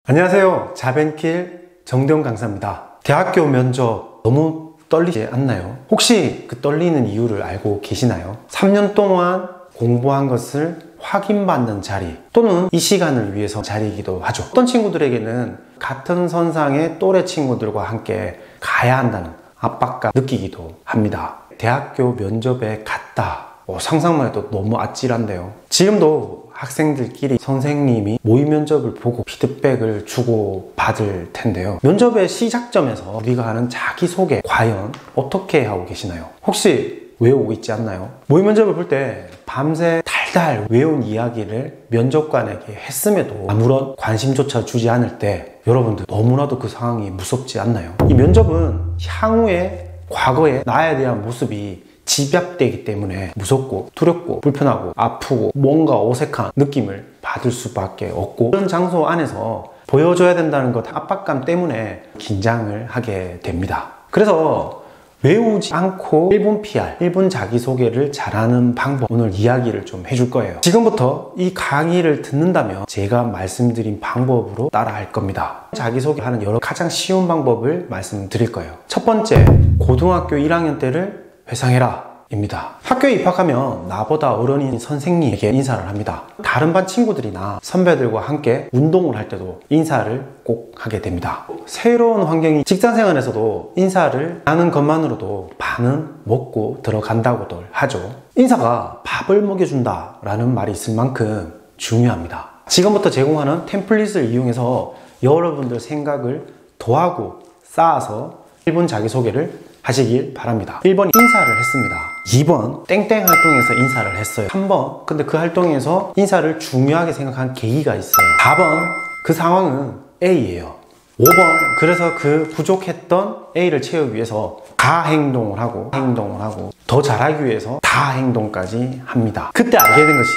안녕하세요. 자벤킬 정대용 강사입니다. 대학교 면접 너무 떨리지 않나요? 혹시 그 떨리는 이유를 알고 계시나요? 3년 동안 공부한 것을 확인받는 자리 또는 이 시간을 위해서 자리이기도 하죠. 어떤 친구들에게는 같은 선상의 또래 친구들과 함께 가야 한다는 압박감 느끼기도 합니다. 대학교 면접에 갔다. 상상만 해도 너무 아찔한데요. 지금도 학생들끼리 선생님이 모의 면접을 보고 피드백을 주고 받을 텐데요. 면접의 시작점에서 우리가 하는 자기소개 과연 어떻게 하고 계시나요? 혹시 외우고 있지 않나요? 모의 면접을 볼 때 밤새 달달 외운 이야기를 면접관에게 했음에도 아무런 관심조차 주지 않을 때 여러분들 너무나도 그 상황이 무섭지 않나요? 이 면접은 향후에 과거의 나에 대한 모습이 집약되기 때문에 무섭고 두렵고 불편하고 아프고 뭔가 어색한 느낌을 받을 수밖에 없고, 그런 장소 안에서 보여줘야 된다는 것 압박감 때문에 긴장을 하게 됩니다. 그래서 외우지 않고 1분 PR, 1분 자기소개를 잘하는 방법 오늘 이야기를 좀 해줄 거예요. 지금부터 이 강의를 듣는다면 제가 말씀드린 방법으로 따라 할 겁니다. 자기소개하는 여러 가장 쉬운 방법을 말씀드릴 거예요. 첫 번째, 고등학교 1학년 때를 회상해라 입니다. 학교에 입학하면 나보다 어른인 선생님에게 인사를 합니다. 다른 반 친구들이나 선배들과 함께 운동을 할 때도 인사를 꼭 하게 됩니다. 새로운 환경인 직장생활에서도 인사를 하는 것만으로도 반은 먹고 들어간다고들 하죠. 인사가 밥을 먹여준다 라는 말이 있을 만큼 중요합니다. 지금부터 제공하는 템플릿을 이용해서 여러분들 생각을 더하고 쌓아서 1분 자기소개를 하시길 바랍니다. 1번 인사를 했습니다. 2번 땡땡 활동에서 인사를 했어요. 3번 근데 그 활동에서 인사를 중요하게 생각한 계기가 있어요. 4번 그 상황은 A예요. 5번 그래서 그 부족했던 A를 채우기 위해서 다 행동을 하고 더 잘하기 위해서 다 행동까지 합니다. 그때 알게 된 것이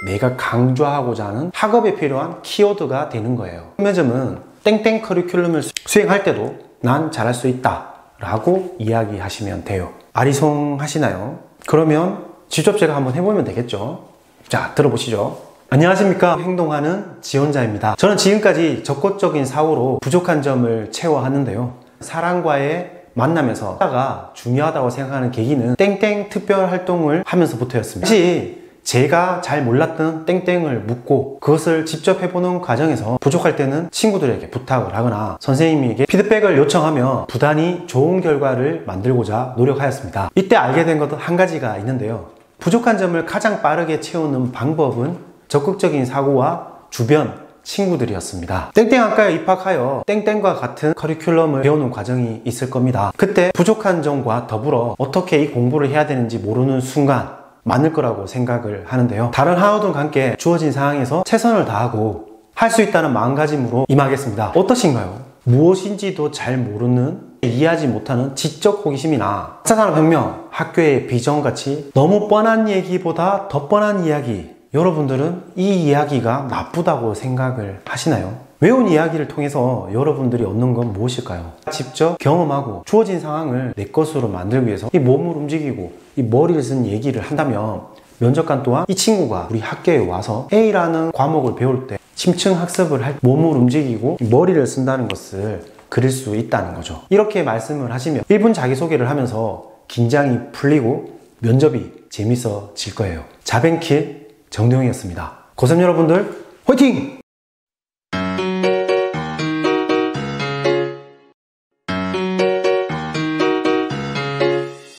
내가 강조하고자 하는 학업에 필요한 키워드가 되는 거예요. 면접은 땡땡 커리큘럼을 수행할 때도 난 잘할 수 있다 라고 이야기하시면 돼요. 아리송하시나요? 그러면 직접 제가 한번 해보면 되겠죠. 자, 들어보시죠. 안녕하십니까, 행동하는 지원자입니다. 저는 지금까지 적극적인 사고로 부족한 점을 채워왔는데요. 사람과의 만남에서 하나가 중요하다고 생각하는 계기는 땡땡 특별 활동을 하면서부터였습니다. 사실 제가 잘 몰랐던 땡땡을 묻고 그것을 직접 해보는 과정에서 부족할 때는 친구들에게 부탁을 하거나 선생님에게 피드백을 요청하며 부단히 좋은 결과를 만들고자 노력하였습니다. 이때 알게 된 것도 한 가지가 있는데요. 부족한 점을 가장 빠르게 채우는 방법은 적극적인 사고와 주변 친구들이었습니다. 땡땡학과에 입학하여 땡땡과 같은 커리큘럼을 배우는 과정이 있을 겁니다. 그때 부족한 점과 더불어 어떻게 이 공부를 해야 되는지 모르는 순간 많을 거라고 생각을 하는데요. 다른 학우들과 함께 주어진 상황에서 최선을 다하고 할 수 있다는 마음가짐으로 임하겠습니다. 어떠신가요? 무엇인지도 잘 모르는, 이해하지 못하는 지적 호기심이나 4차 산업혁명, 학교의 비전같이 너무 뻔한 얘기보다 더 뻔한 이야기, 여러분들은 이 이야기가 나쁘다고 생각을 하시나요? 외운 이야기를 통해서 여러분들이 얻는 건 무엇일까요? 직접 경험하고 주어진 상황을 내 것으로 만들기 위해서 이 몸을 움직이고 이 머리를 쓴 얘기를 한다면 면접관 또한 이 친구가 우리 학교에 와서 A라는 과목을 배울 때 심층 학습을 할 때 몸을 움직이고 머리를 쓴다는 것을 그릴 수 있다는 거죠. 이렇게 말씀을 하시면 1분 자기소개를 하면서 긴장이 풀리고 면접이 재밌어질 거예요. 자벤킬 정대용이었습니다. 고3 여러분들 화이팅!